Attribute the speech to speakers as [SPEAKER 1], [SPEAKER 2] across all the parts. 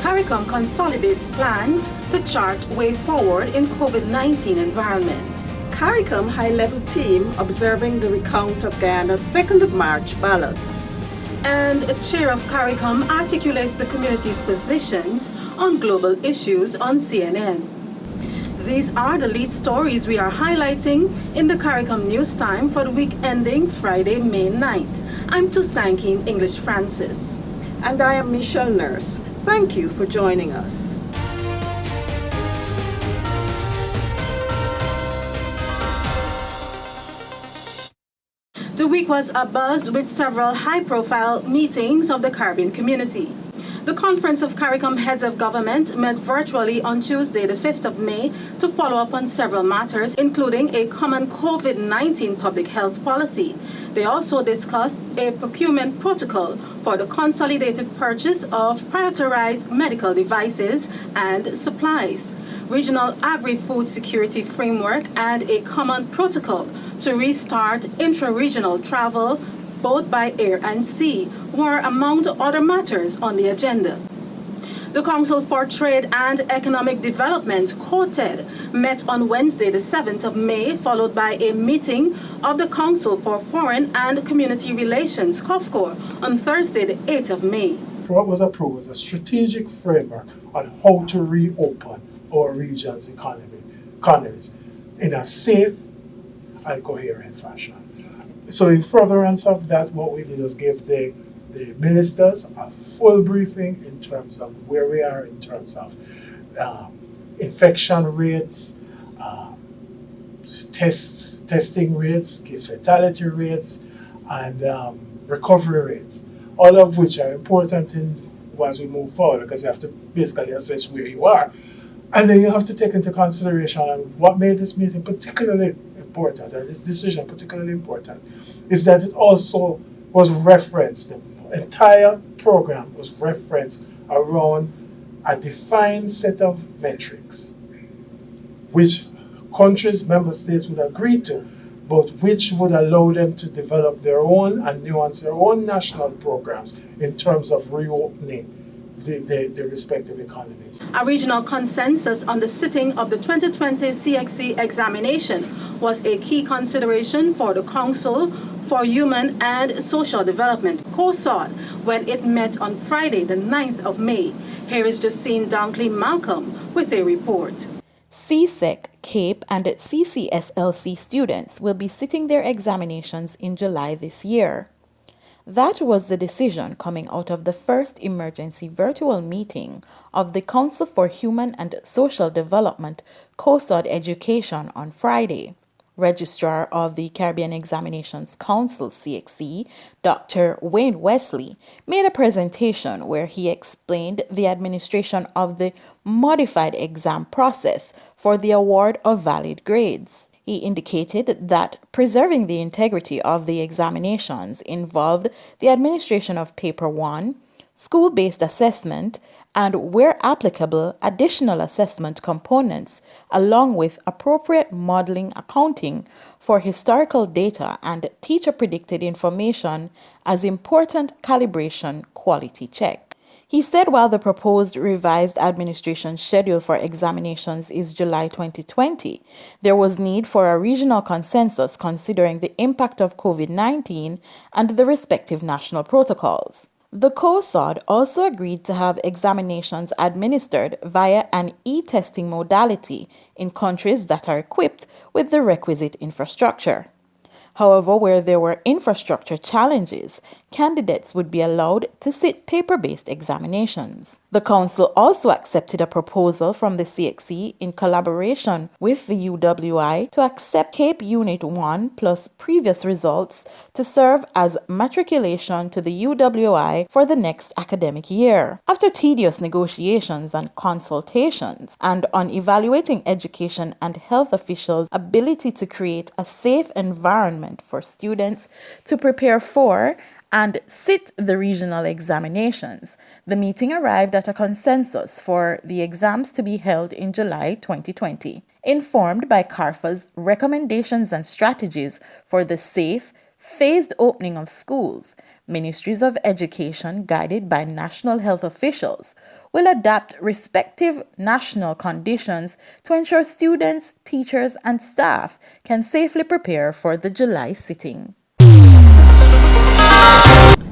[SPEAKER 1] Caricom consolidates plans to chart way forward in COVID-19 environment.
[SPEAKER 2] Caricom high-level team observing the recount of Guyana's 2nd of March ballots.
[SPEAKER 1] And a chair of Caricom articulates the community's positions on global issues on CNN. These are the lead stories we are highlighting in the Caricom News Time for the week ending Friday, May 9th. I'm Tusankeen English Francis.
[SPEAKER 2] And I am Michelle Nurse. Thank you for joining us.
[SPEAKER 1] The week was abuzz with several high-profile meetings of the Caribbean community. The Conference of Caricom Heads of Government met virtually on Tuesday, the 5th of May, to follow up on several matters, including a common COVID-19 public health policy. They also discussed a procurement protocol for the consolidated purchase of prioritized medical devices and supplies, regional agri-food security framework, and a common protocol to restart intra-regional travel both by air and sea were among the other matters on the agenda. The Council for Trade and Economic Development, COTED, met on Wednesday, the 7th of May, followed by a meeting of the Council for Foreign and Community Relations, COFCOR, on Thursday, the 8th of May.
[SPEAKER 3] What was approved was a strategic framework on how to reopen our region's economies in a safe and coherent fashion. So in furtherance of that, what we did is give the ministers a full briefing in terms of where we are in terms of infection rates, testing rates, case fatality rates, and recovery rates, all of which are important as we move forward, because you have to basically assess where you are. And then you have to take into consideration, and what made this meeting particularly important, and this decision particularly important, is that it also was referenced, the entire program was referenced around a defined set of metrics, which countries, member states would agree to, but which would allow them to develop their own and nuance their own national programs in terms of reopening the respective economies.
[SPEAKER 1] A regional consensus on the sitting of the 2020 CXC examination was a key consideration for the Council for Human and Social Development, COSOD, when it met on Friday, the 9th of May. Here is Justine Dunkley-Malcolm with a report.
[SPEAKER 4] CSEC, CAPE, and CCSLC students will be sitting their examinations in July this year. That was the decision coming out of the first emergency virtual meeting of the Council for Human and Social Development, COSOD Education, on Friday. Registrar of the Caribbean Examinations Council, CXC, Dr. Wayne Wesley, made a presentation where he explained the administration of the modified exam process for the award of valid grades. He indicated that preserving the integrity of the examinations involved the administration of Paper 1, school-based assessment, and, where applicable, additional assessment components, along with appropriate modeling accounting for historical data and teacher-predicted information as important calibration quality check. He said while the proposed revised administration schedule for examinations is July 2020, there was need for a regional consensus considering the impact of COVID-19 and the respective national protocols. The COSOD also agreed to have examinations administered via an e-testing modality in countries that are equipped with the requisite infrastructure. However, where there were infrastructure challenges, candidates would be allowed to sit paper-based examinations. The Council also accepted a proposal from the CXC in collaboration with the UWI to accept CAPE Unit 1 plus previous results to serve as matriculation to the UWI for the next academic year. After tedious negotiations and consultations, and on evaluating education and health officials' ability to create a safe environment for students to prepare for and sit the regional examinations, the meeting arrived at a consensus for the exams to be held in July 2020. Informed by CARFA's recommendations and strategies for the safe, phased opening of schools, Ministries of Education, guided by national health officials, will adapt respective national conditions to ensure students, teachers, and staff can safely prepare for the July sitting.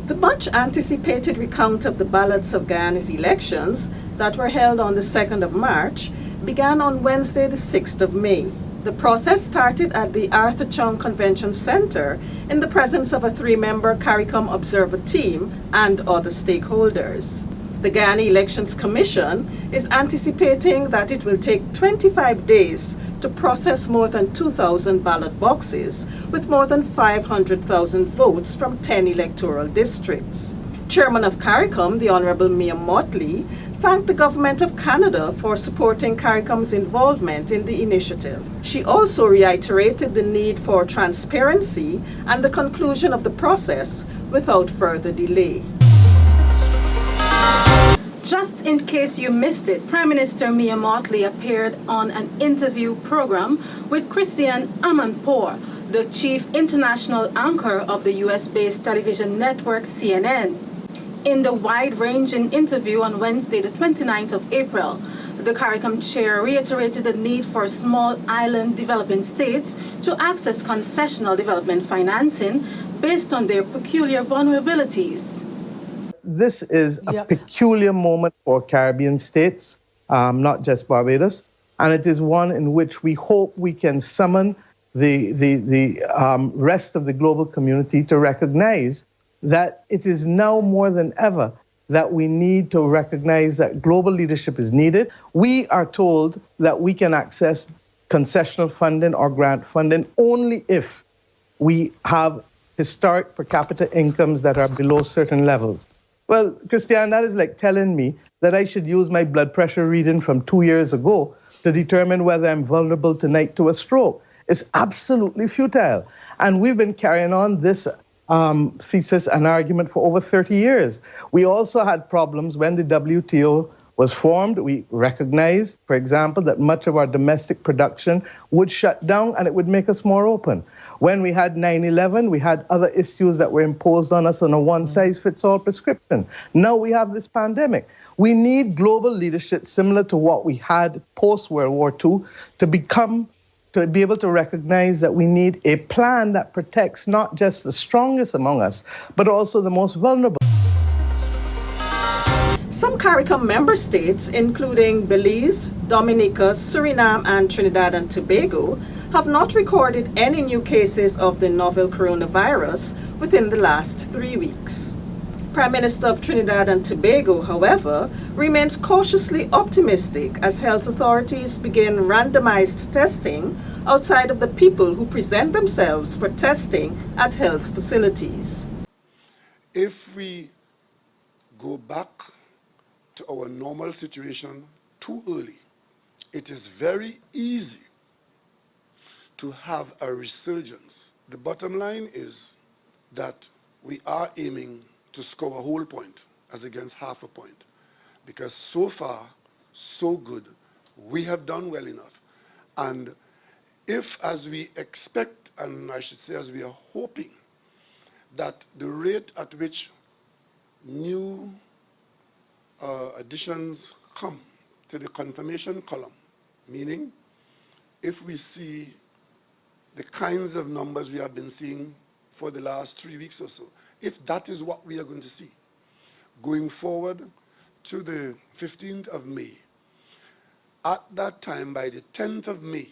[SPEAKER 2] The much-anticipated recount of the ballots of Guyana's elections that were held on the 2nd of March began on Wednesday, the 6th of May. The process started at the Arthur Chung Convention Center in the presence of a 3-member Caricom observer team and other stakeholders. The Guyana Elections Commission is anticipating that it will take 25 days to process more than 2,000 ballot boxes with more than 500,000 votes from 10 electoral districts. Chairman of Caricom, the Honorable Mia Motley, thanked the Government of Canada for supporting Caricom's involvement in the initiative. She also reiterated the need for transparency and the conclusion of the process without further delay.
[SPEAKER 1] Just in case you missed it, Prime Minister Mia Motley appeared on an interview program with Christian Amanpour, the chief international anchor of the US-based television network CNN. In the wide-ranging interview on Wednesday, the 29th of April, the Caricom chair reiterated the need for small island developing states to access concessional development financing based on their peculiar vulnerabilities.
[SPEAKER 5] This is a peculiar moment for Caribbean states, not just Barbados, and it is one in which we hope we can summon the rest of the global community to recognize that it is now more than ever that we need to recognize that global leadership is needed. We are told that we can access concessional funding or grant funding only if we have historic per capita incomes that are below certain levels. Well, Christian, that is like telling me that I should use my blood pressure reading from 2 years ago to determine whether I'm vulnerable tonight to a stroke. It's absolutely futile. And we've been carrying on this thesis and argument for over 30 years. We also had problems when the WTO was formed. We recognized, for example, that much of our domestic production would shut down and it would make us more open. When we had 9/11, we had other issues that were imposed on us on a one-size-fits-all prescription. Now we have this pandemic. We need global leadership similar to what we had post-World War II to be able to recognize that we need a plan that protects not just the strongest among us, but also the most vulnerable.
[SPEAKER 2] Some Caricom member states, including Belize, Dominica, Suriname, and Trinidad and Tobago, have not recorded any new cases of the novel coronavirus within the last 3 weeks. Prime Minister of Trinidad and Tobago, however, remains cautiously optimistic as health authorities begin randomized testing outside of the people who present themselves for testing at health facilities.
[SPEAKER 6] If we go back to our normal situation too early, it is very easy to have a resurgence. The bottom line is that we are aiming to score a whole point as against half a point, because so far, so good. We have done well enough. And if, as we expect, and I should say as we are hoping, that the rate at which new additions come to the confirmation column, meaning if we see the kinds of numbers we have been seeing for the last 3 weeks or so, if that is what we are going to see going forward to the 15th of May, at that time, by the 10th of May,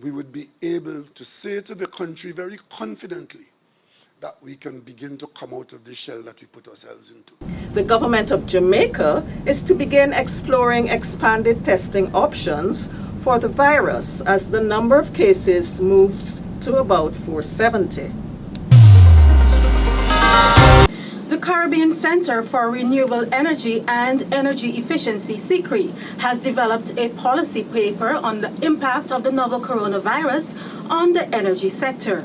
[SPEAKER 6] we would be able to say to the country very confidently that we can begin to come out of the shell that we put ourselves into.
[SPEAKER 2] The government of Jamaica is to begin exploring expanded testing options for the virus as the number of cases moves to about 470.
[SPEAKER 1] The Caribbean Center for Renewable Energy and Energy Efficiency, CCREEE, has developed a policy paper on the impact of the novel coronavirus on the energy sector.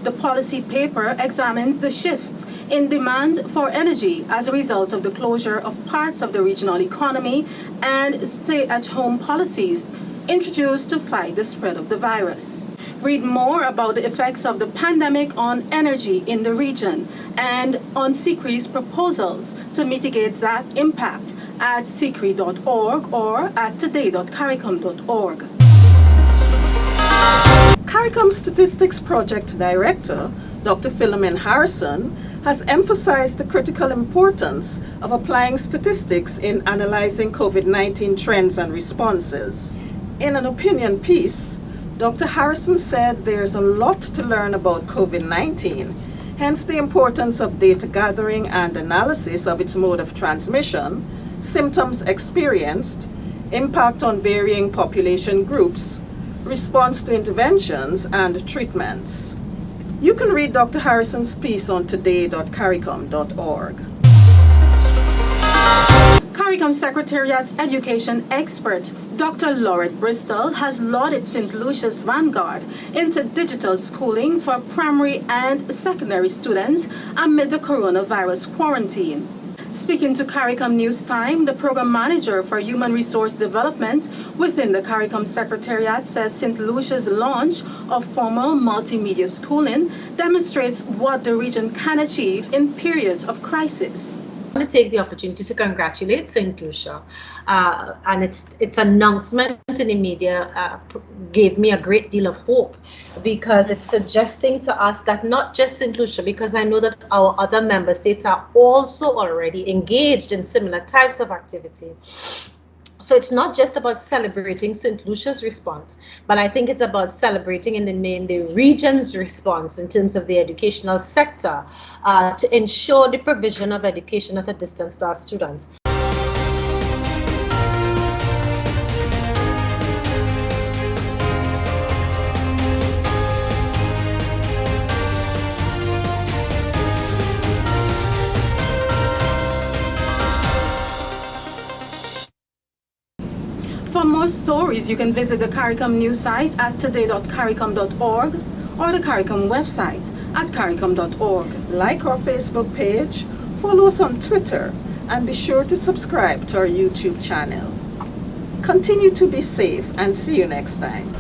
[SPEAKER 1] The policy paper examines the shift in demand for energy as a result of the closure of parts of the regional economy and stay-at-home policies introduced to fight the spread of the virus. Read more about the effects of the pandemic on energy in the region and on SECREEE's proposals to mitigate that impact at secree.org or at today.caricom.org.
[SPEAKER 2] Caricom Statistics Project Director, Dr. Philomene Harrison, has emphasized the critical importance of applying statistics in analyzing COVID-19 trends and responses. In an opinion piece, Dr. Harrison said there's a lot to learn about COVID-19, hence the importance of data gathering and analysis of its mode of transmission, symptoms experienced, impact on varying population groups, response to interventions, and treatments. You can read Dr. Harrison's piece on today.caricom.org.
[SPEAKER 1] Caricom Secretariat's education expert, Dr. Laurette Bristol, has lauded St. Lucia's Vanguard into digital schooling for primary and secondary students amid the coronavirus quarantine. Speaking to Caricom News Time, the program manager for human resource development within the Caricom Secretariat says St. Lucia's launch of formal multimedia schooling demonstrates what the region can achieve in periods of crisis.
[SPEAKER 7] I want to take the opportunity to congratulate St. Lucia, and its announcement in the media gave me a great deal of hope, because it's suggesting to us that not just St. Lucia, because I know that our other member states are also already engaged in similar types of activity. So it's not just about celebrating St. Lucia's response, but I think it's about celebrating in the region's response in terms of the educational sector to ensure the provision of education at a distance to our students.
[SPEAKER 1] For more stories, you can visit the Caricom news site at today.caricom.org or the Caricom website at caricom.org.
[SPEAKER 2] Like our Facebook page, follow us on Twitter, and be sure to subscribe to our YouTube channel. Continue to be safe, and see you next time.